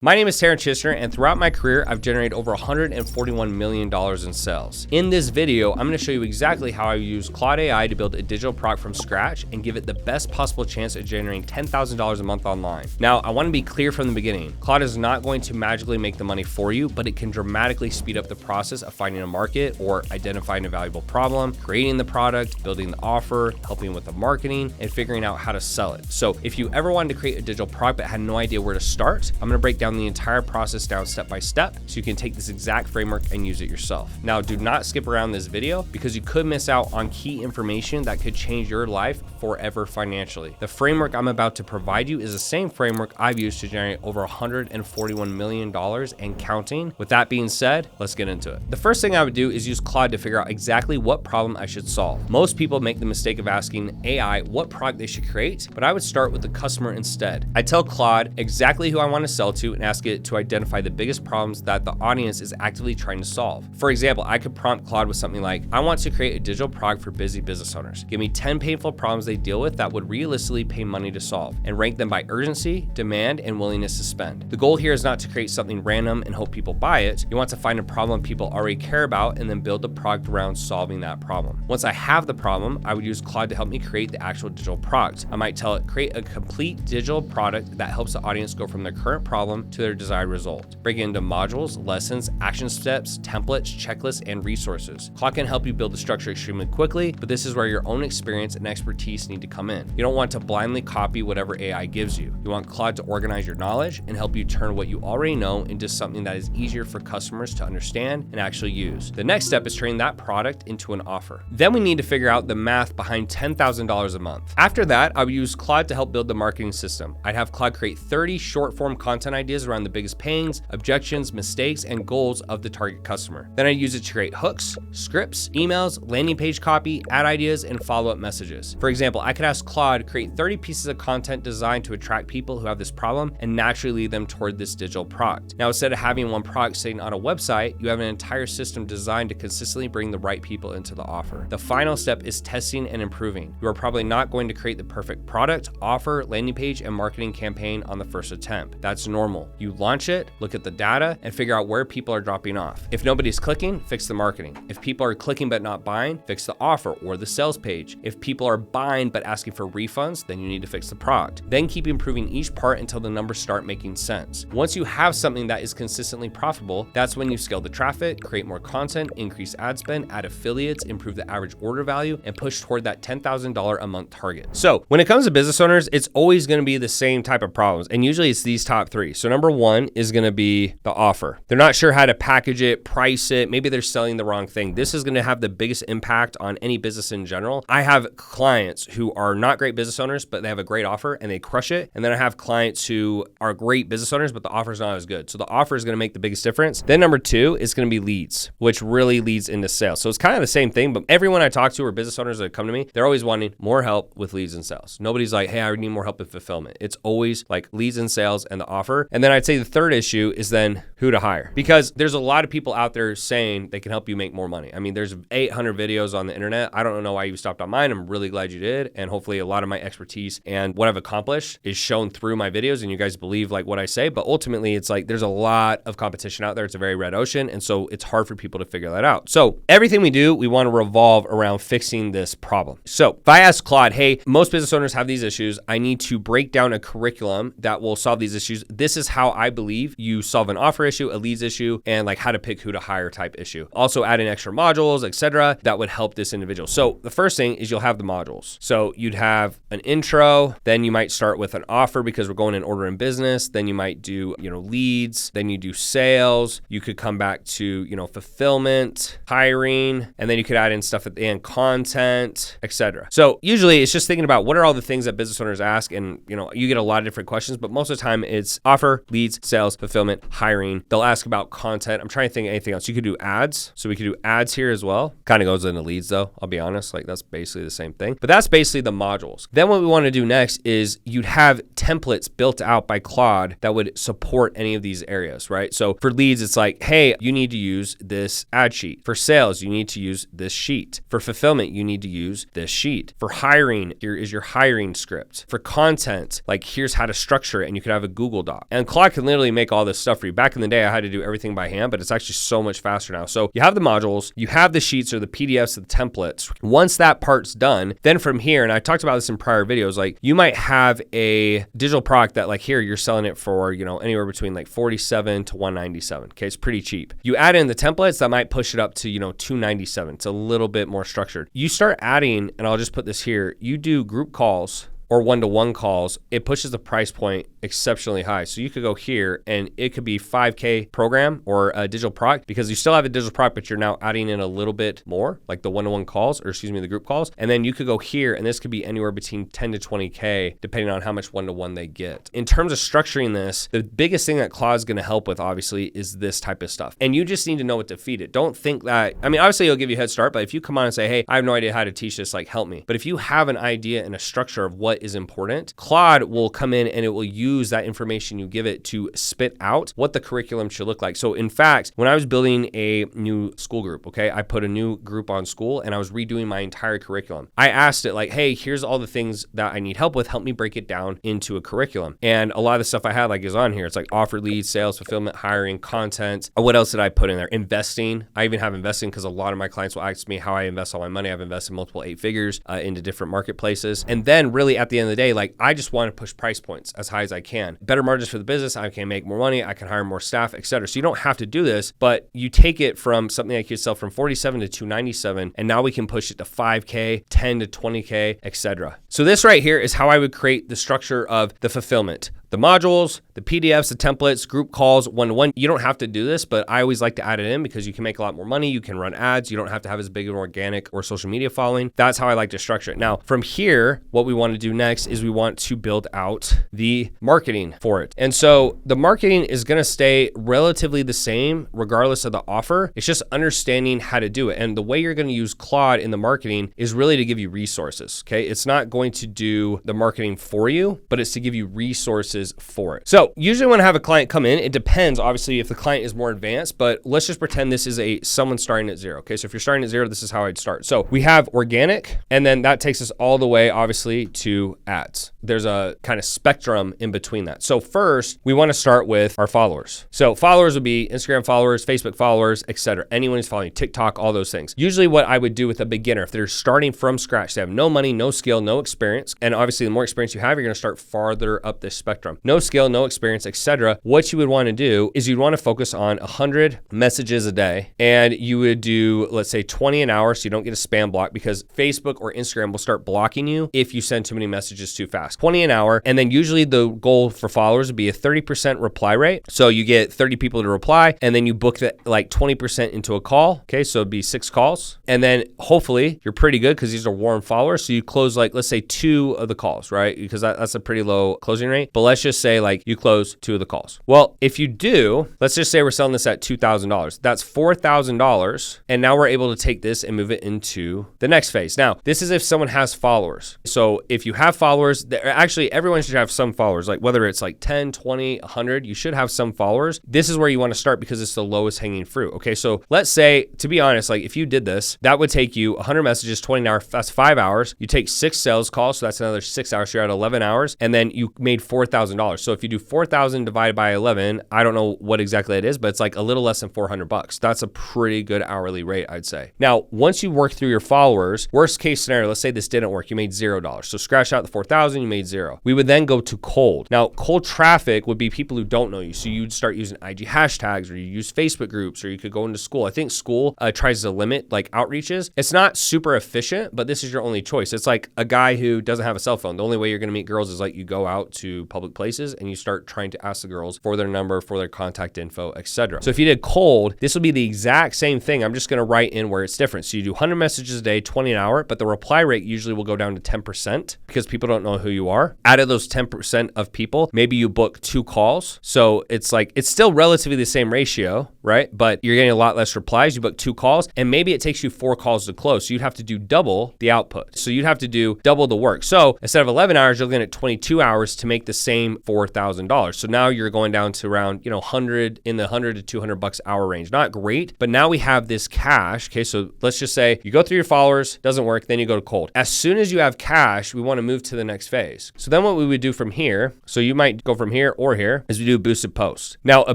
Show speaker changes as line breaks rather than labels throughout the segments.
My name is Terrence Chistner, and throughout my career, I've generated over $141 million in sales. In this video, I'm going to show you exactly how I use Claude AI to build a digital product from scratch and give it the best possible chance of generating $10,000 a month online. Now, I want to be clear from the beginning. Claude is not going to magically make the money for you, but it can dramatically speed up the process of finding a market or identifying a valuable problem, creating the product, building the offer, helping with the marketing, and figuring out how to sell it. So if you ever wanted to create a digital product but had no idea where to start, I'm going to break down the entire process down step by step so you can take this exact framework and use it yourself. Now, do not skip around this video because you could miss out on key information that could change your life forever financially. The framework I'm about to provide you is the same framework I've used to generate over $141 million and counting. With that being said, let's get into it. The first thing I would do is use Claude to figure out exactly what problem I should solve. Most people make the mistake of asking AI what product they should create, but I would start with the customer instead. I tell Claude exactly who I want to sell to and ask it to identify the biggest problems that the audience is actively trying to solve. For example, I could prompt Claude with something like, I want to create a digital product for busy business owners. Give me 10 painful problems they deal with that would realistically pay money to solve, and rank them by urgency, demand, and willingness to spend. The goal here is not to create something random and hope people buy it. You want to find a problem people already care about and then build the product around solving that problem. Once I have the problem, I would use Claude to help me create the actual digital product. I might tell it, create a complete digital product that helps the audience go from their current problem to their desired result. Break it into modules, lessons, action steps, templates, checklists, and resources. Claude can help you build the structure extremely quickly, but this is where your own experience and expertise need to come in. You don't want to blindly copy whatever AI gives you. You want Claude to organize your knowledge and help you turn what you already know into something that is easier for customers to understand and actually use. The next step is turning that product into an offer. Then we need to figure out the math behind $10,000 a month. After that, I would use Claude to help build the marketing system. I'd have Claude create 30 short form content ideas around the biggest pains, objections, mistakes, and goals of the target customer. Then I use it to create hooks, scripts, emails, landing page copy, ad ideas, and follow-up messages. For example, I could ask Claude create 30 pieces of content designed to attract people who have this problem and naturally lead them toward this digital product. Now, instead of having one product sitting on a website, you have an entire system designed to consistently bring the right people into the offer. The final step is testing and improving. You are probably not going to create the perfect product, offer, landing page, and marketing campaign on the first attempt. That's normal. You launch it, look at the data, and figure out where people are dropping off. If nobody's clicking, fix the marketing. If people are clicking but not buying, fix the offer or the sales page. If people are buying but asking for refunds, then you need to fix the product. Then keep improving each part until the numbers start making sense. Once you have something that is consistently profitable, that's when you scale the traffic, create more content, increase ad spend, add affiliates, improve the average order value, and push toward that $10,000 a month target. So when it comes to business owners, it's always going to be the same type of problems. And usually it's these top three. So number one is going to be the offer. They're not sure how to package it, price it. Maybe they're selling the wrong thing. This is going to have the biggest impact on any business in general. I have clients who are not great business owners, but they have a great offer and they crush it. And then I have clients who are great business owners, but the offer is not as good. So the offer is going to make the biggest difference. Then number two is going to be leads, which really leads into sales. So it's kind of the same thing, but everyone I talk to or business owners that come to me, they're always wanting more help with leads and sales. Nobody's like, hey, I need more help with fulfillment. It's always like leads and sales and the offer. And then I'd say the third issue is then who to hire, because there's a lot of people out there saying they can help you make more money. I mean, there's 800 videos on the internet. I don't know why you stopped on mine. I'm really glad you did. And hopefully a lot of my expertise and what I've accomplished is shown through my videos and you guys believe like what I say. But ultimately it's like, there's a lot of competition out there. It's a very red ocean. And so it's hard for people to figure that out. So everything we do, we want to revolve around fixing this problem. So if I ask Claude, hey, most business owners have these issues. I need to break down a curriculum that will solve these issues. This is how I believe you solve an offer issue, a leads issue, and like how to pick who to hire type issue. Also add in extra modules, etc., that would help this individual. So the first thing is you'll have the modules. So you'd have an intro, then you might start with an offer because we're going in order in business. Then you might do, leads, then you do sales. You could come back to, fulfillment, hiring, and then you could add in stuff at the end, content, etc. So usually it's just thinking about what are all the things that business owners ask, and you get a lot of different questions, but most of the time it's offer, leads, sales, fulfillment, hiring. They'll ask about content. I'm trying to think of anything else. You could do ads. So we could do ads here as well. Kind of goes into leads though, I'll be honest, like that's basically the same thing, but that's basically the modules. Then what we want to do next is you'd have templates built out by Claude that would support any of these areas, right? So for leads, it's like, hey, you need to use this ad sheet. For sales, you need to use this sheet. For fulfillment, you need to use this sheet. For hiring, here is your hiring script. For content, like here's how to structure it, and you could have a Google Doc. And Claude can literally make all this stuff for you. Back in the day, I had to do everything by hand, but it's actually so much faster now. So you have the modules, you have the sheets or the PDFs of the templates. Once that part's done, then from here, and I talked about this in prior videos, like you might have a digital product that like here, you're selling it for, you know, anywhere between like 47 to 197. Okay, it's pretty cheap. You add in the templates, that might push it up to, you know, 297. It's a little bit more structured. You start adding, and I'll just put this here, you do group calls or one-to-one calls, it pushes the price point exceptionally high. So you could go here and it could be 5K program or a digital product, because you still have a digital product, but you're now adding in a little bit more, like the one-to-one calls, or excuse me, the group calls. And then you could go here and this could be anywhere between 10 to 20K, depending on how much one-to-one they get. In terms of structuring this, the biggest thing that Claude's gonna help with obviously is this type of stuff. And you just need to know what to feed it. Don't think that, I mean, obviously it'll give you a head start, but if you come on and say, hey, I have no idea how to teach this, like help me. But if you have an idea and a structure of what is important, Claude will come in and it will use that information you give it to spit out what the curriculum should look like. So in fact, when I was building a new school group, okay, I put a new group on school and I was redoing my entire curriculum. I asked it like, hey, here's all the things that I need help with. Help me break it down into a curriculum. And a lot of the stuff I had like is on here. It's like offer leads, sales, fulfillment, hiring, content. What else did I put in there? Investing. I even have investing because a lot of my clients will ask me how I invest all my money. I've invested multiple 8 figures into different marketplaces. And then really at the end of the day, like I just want to push price points as high as I can. Better margins for the business. I can make more money. I can hire more staff, etc. So you don't have to do this, but you take it from something like you sell from 47 to 297, and now we can push it to 5K, 10 to 20K, etc. So this right here is how I would create the structure of the fulfillment. The modules, the PDFs, the templates, group calls, one-to-one. You don't have to do this, but I always like to add it in because you can make a lot more money. You can run ads. You don't have to have as big an organic or social media following. That's how I like to structure it. Now, from here, what we want to do next is we want to build out the marketing for it. And so the marketing is going to stay relatively the same regardless of the offer. It's just understanding how to do it. And the way you're going to use Claude in the marketing is really to give you resources, okay? It's not going to do the marketing for you, but it's to give you resources for it. So usually when I have a client come in, it depends obviously if the client is more advanced, but let's just pretend this is someone starting at zero. Okay, so if you're starting at zero, this is how I'd start. So we have organic, and then that takes us all the way obviously to ads. There's a kind of spectrum in between that. So first we want to start with our followers. So followers would be Instagram followers, Facebook followers, etc. Anyone who's following TikTok, all those things. Usually what I would do with a beginner, if they're starting from scratch, they have no money, no skill, no experience, and obviously the more experience you have, you're going to start farther up this spectrum. No skill, no experience, etc. What you would want to do is you'd want to focus on 100 messages a day, and you would do, let's say 20 an hour, so you don't get a spam block, because Facebook or Instagram will start blocking you if you send too many messages too fast. 20 an hour, and then usually the goal for followers would be a 30% reply rate. So you get 30 people to reply, and then you book that like 20% into a call. Okay, so it'd be 6 calls, and then hopefully you're pretty good because these are warm followers. So you close like, let's say 2 of the calls, right? Because that's a pretty low closing rate. But let's just say like you close 2 of the calls. Well, if you do, let's just say we're selling this at $2,000. That's $4,000. And now we're able to take this and move it into the next phase. Now, this is if someone has followers. So if you have followers, actually everyone should have some followers, like whether it's like 10, 20, 100, you should have some followers. This is where you want to start because it's the lowest hanging fruit. Okay, so let's say, to be honest, like if you did this, that would take you 100 messages, 20 an hour, that's 5 hours. You take 6 sales calls, so that's another 6 hours, so you're at 11 hours, and then you made $4,000. So if you do 4,000 divided by 11, I don't know what exactly it is, but it's like a little less than $400. That's a pretty good hourly rate, I'd say. Now, once you work through your followers, worst case scenario, let's say this didn't work, you made $0. So scratch out the 4,000, you made 0. We would then go to cold. Now, cold traffic would be people who don't know you. So you'd start using IG hashtags, or you use Facebook groups, or you could go into school. I think school tries to limit like outreaches. It's not super efficient, but this is your only choice. It's like a guy who doesn't have a cell phone. The only way you're going to meet girls is like you go out to public places and you start trying to ask the girls for their number, for their contact info, etc. So if you did cold, this would be the exact same thing. I'm just going to write in where it's different. So you do 100 messages a day, 20 an hour, but the reply rate usually will go down to 10% because people don't know who you are. Out of those 10% of people, maybe you book 2 calls. So it's like, it's still relatively the same ratio, right? But you're getting a lot less replies. You book 2 calls, and maybe it takes you 4 calls to close. So you'd have to do double the output. So you'd have to do double the work. So instead of 11 hours, you're looking at 22 hours to make the same same $4,000. So now you're going down to around, you know, 100 in the 100 to $200 hour range. Not great, but now we have this cash. Okay, so let's just say you go through your followers, doesn't work, then you go to cold. As soon as you have cash, we want to move to the next phase. So then what we would do from here, so you might go from here or here, is we do a boosted post. Now a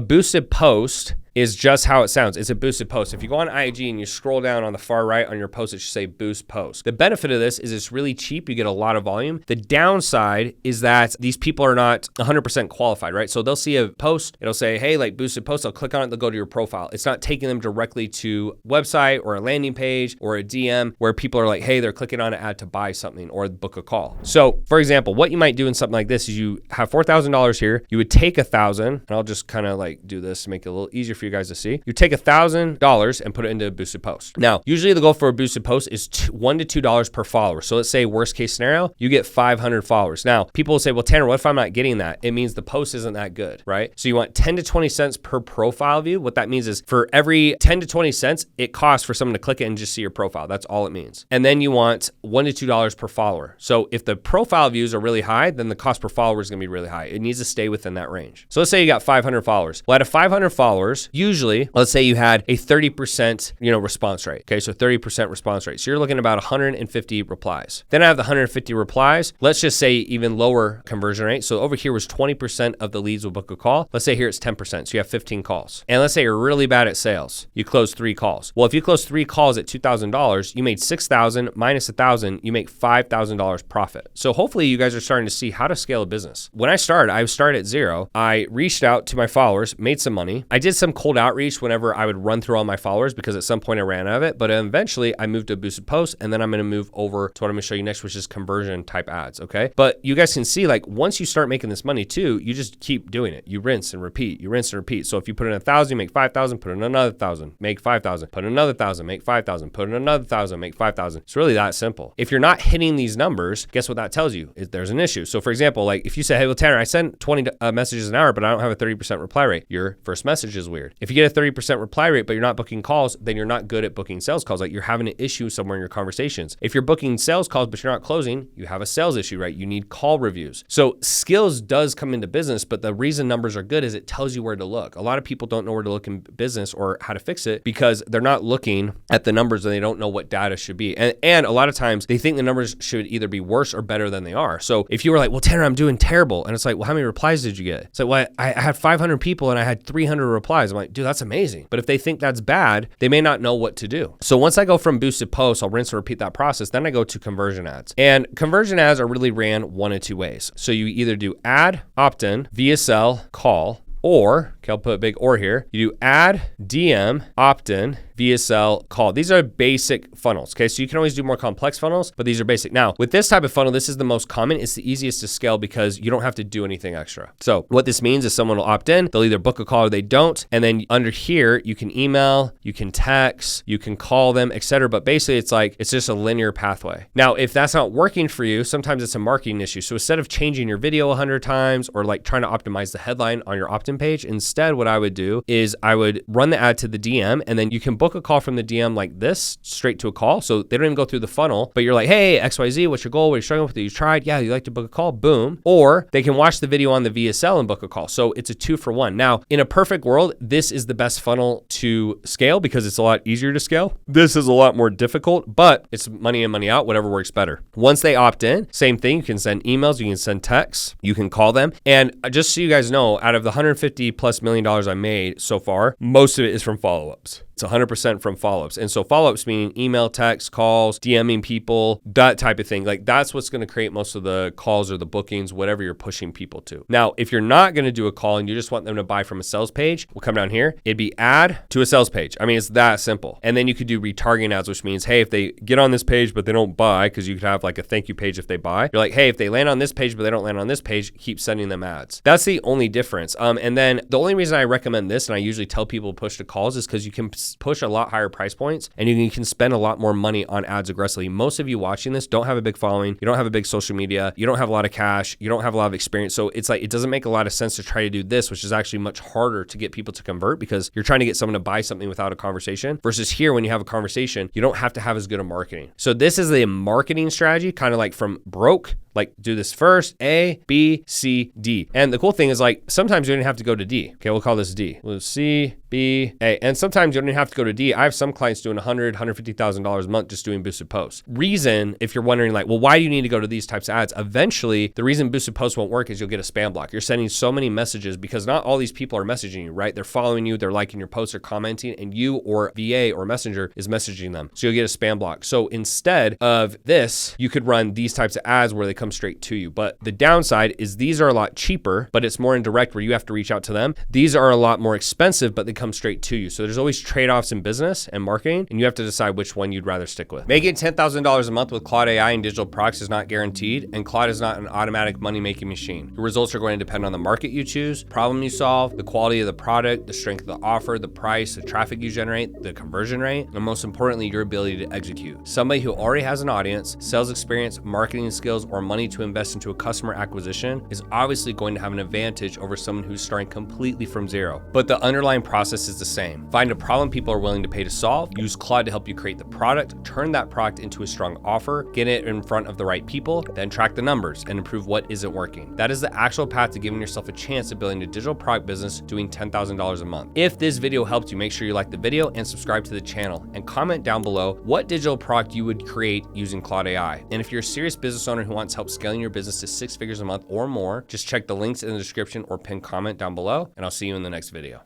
boosted post is just how it sounds. It's a boosted post. If you go on IG and you scroll down on the far right on your post, it should say boost post. The benefit of this is it's really cheap. You get a lot of volume. The downside is that these people are not 100% qualified, right? So they'll see a post, it'll say, hey, like boosted post, they'll click on it, they'll go to your profile. It's not taking them directly to a website or a landing page or a DM where people are like, hey, they're clicking on an ad to buy something or book a call. So for example, what you might do in something like this is you have $4,000 here. You would take $1,000, and I'll just kind of like do this to make it a little easier for you guys to see. You take $1,000 and put it into a boosted post. Now, usually the goal for a boosted post is $1 to $2 per follower. So let's say worst case scenario, you get 500 followers. Now, people will say, well, Tanner, what if I'm not getting that? It means the post isn't that good, right? So you want 10 to 20 cents per profile view. What that means is for every 10 to 20 cents, it costs for someone to click it and just see your profile. That's all it means. And then you want $1 to $2 per follower. So if the profile views are really high, then the cost per follower is going to be really high. It needs to stay within that range. So let's say you got 500 followers. Well, out of 500 followers, usually, let's say you had a 30%, response rate. Okay, so 30% response rate. So you're looking at about 150 replies. Then I have the 150 replies. Let's just say even lower conversion rate. So over here was 20% of the leads will book a call. Let's say here it's 10%. So you have 15 calls. And let's say you're really bad at sales. You close 3 calls. Well, if you close 3 calls at $2,000, you made $6,000 minus $1,000, you make $5,000 profit. So hopefully you guys are starting to see how to scale a business. When I started at zero. I reached out to my followers, made some money. I did some cold outreach whenever I would run through all my followers because at some point I ran out of it. But eventually I moved to a boosted post, and then I'm going to move over to what I'm going to show you next, which is conversion type ads. Okay. But you guys can see, like, once you start making this money too, you just keep doing it. You rinse and repeat, you rinse and repeat. So if you put in 1,000, you make 5,000, put in another 1,000, make 5,000, put in another 1,000, make 5,000, put in another 1,000, make 5,000. It's really that simple. If you're not hitting these numbers, guess what that tells you? Is there's an issue. So for example, like if you say, hey, well, Tanner, I send 20 messages an hour, but I don't have a 30% reply rate. Your first message is weird. If you get a 30% reply rate, but you're not booking calls, then you're not good at booking sales calls. Like you're having an issue somewhere in your conversations. If you're booking sales calls, but you're not closing, you have a sales issue, right? You need call reviews. So skills does come into business, but the reason numbers are good is it tells you where to look. A lot of people don't know where to look in business or how to fix it because they're not looking at the numbers and they don't know what data should be. And a lot of times they think the numbers should either be worse or better than they are. So if you were like, well, Tanner, I'm doing terrible. And it's like, well, how many replies did you get? It's like, well, I had 500 people and I had 300 replies. I'm like, dude, that's amazing. But if they think that's bad, they may not know what to do. So once I go from boosted posts, I'll rinse and repeat that process. Then I go to conversion ads. And conversion ads are really ran one of two ways. So you either do ad, opt-in, VSL, call, or, okay, I'll put a big or here. You do ad, DM, opt-in, VSL, call. These are basic funnels, okay? So you can always do more complex funnels, but these are basic. Now, with this type of funnel, this is the most common. It's the easiest to scale because you don't have to do anything extra. So what this means is someone will opt in, they'll either book a call or they don't. And then under here, you can email, you can text, you can call them, etc. But basically it's just a linear pathway. Now, if that's not working for you, sometimes it's a marketing issue. So instead of changing your video 100 times or like trying to optimize the headline on your opt-in page, instead what I would do is I would run the ad to the DM, and then you can book a call from the DM like this straight to a call. So they don't even go through the funnel, but you're like, hey, XYZ, what's your goal? What are you struggling with? You tried? Yeah, you like to book a call? Boom. Or they can watch the video on the VSL and book a call. So it's a 2-for-1. Now, in a perfect world, this is the best funnel to scale because it's a lot easier to scale. This is a lot more difficult, but it's money in, money out, whatever works better. Once they opt in, same thing. You can send emails, you can send texts, you can call them. And just so you guys know, out of the $150+ million I made so far, most of it is from follow-ups. It's 100% from follow-ups. And so follow-ups meaning email, text, calls, DMing people, that type of thing. Like that's what's going to create most of the calls or the bookings, whatever you're pushing people to. Now, if you're not going to do a call and you just want them to buy from a sales page, we'll come down here. It'd be ad to a sales page. I mean, it's that simple. And then you could do retargeting ads, which means, hey, if they get on this page, but they don't buy, because you could have like a thank you page if they buy. You're like, hey, if they land on this page, but they don't land on this page, keep sending them ads. That's the only difference. And then the only reason I recommend this, and I usually tell people to push to calls, is because you can push a lot higher price points and you can spend a lot more money on ads aggressively. Most of you watching this don't have a big following. You don't have a big social media. You don't have a lot of cash. You don't have a lot of experience. So it's like, it doesn't make a lot of sense to try to do this, which is actually much harder to get people to convert because you're trying to get someone to buy something without a conversation versus here, when you have a conversation, you don't have to have as good a marketing. So this is the marketing strategy, kind of like from broke, Like do this first, A, B, C, D. And the cool thing is like, sometimes you don't have to go to D. Okay, we'll call this D. We'll C, B, A. And sometimes you don't even have to go to D. I have some clients doing $100,000, $150,000 a month just doing boosted posts. Reason, if you're wondering like, well, why do you need to go to these types of ads? Eventually, the reason boosted posts won't work is you'll get a spam block. You're sending so many messages because not all these people are messaging you, right? They're following you, they're liking your posts, they're commenting, and you or VA or Messenger is messaging them. So you'll get a spam block. So instead of this, you could run these types of ads where they come straight to you. But the downside is these are a lot cheaper, but it's more indirect where you have to reach out to them. These are a lot more expensive, but they come straight to you. So there's always trade-offs in business and marketing, and you have to decide which one you'd rather stick with. Making $10,000 a month with Claude AI and digital products is not guaranteed, and Claude is not an automatic money-making machine. Your results are going to depend on the market you choose, problem you solve, the quality of the product, the strength of the offer, the price, the traffic you generate, the conversion rate, and most importantly, your ability to execute. Somebody who already has an audience, sales experience, marketing skills, or money to invest into a customer acquisition is obviously going to have an advantage over someone who's starting completely from zero. But the underlying process is the same. Find a problem people are willing to pay to solve, use Claude to help you create the product, turn that product into a strong offer, get it in front of the right people, then track the numbers and improve what isn't working. That is the actual path to giving yourself a chance at building a digital product business doing $10,000 a month. If this video helped you, make sure you like the video and subscribe to the channel, and comment down below what digital product you would create using Claude AI. And if you're a serious business owner who wants help scaling your business to 6 figures a month or more, just check the links in the description or pinned comment down below, and I'll see you in the next video.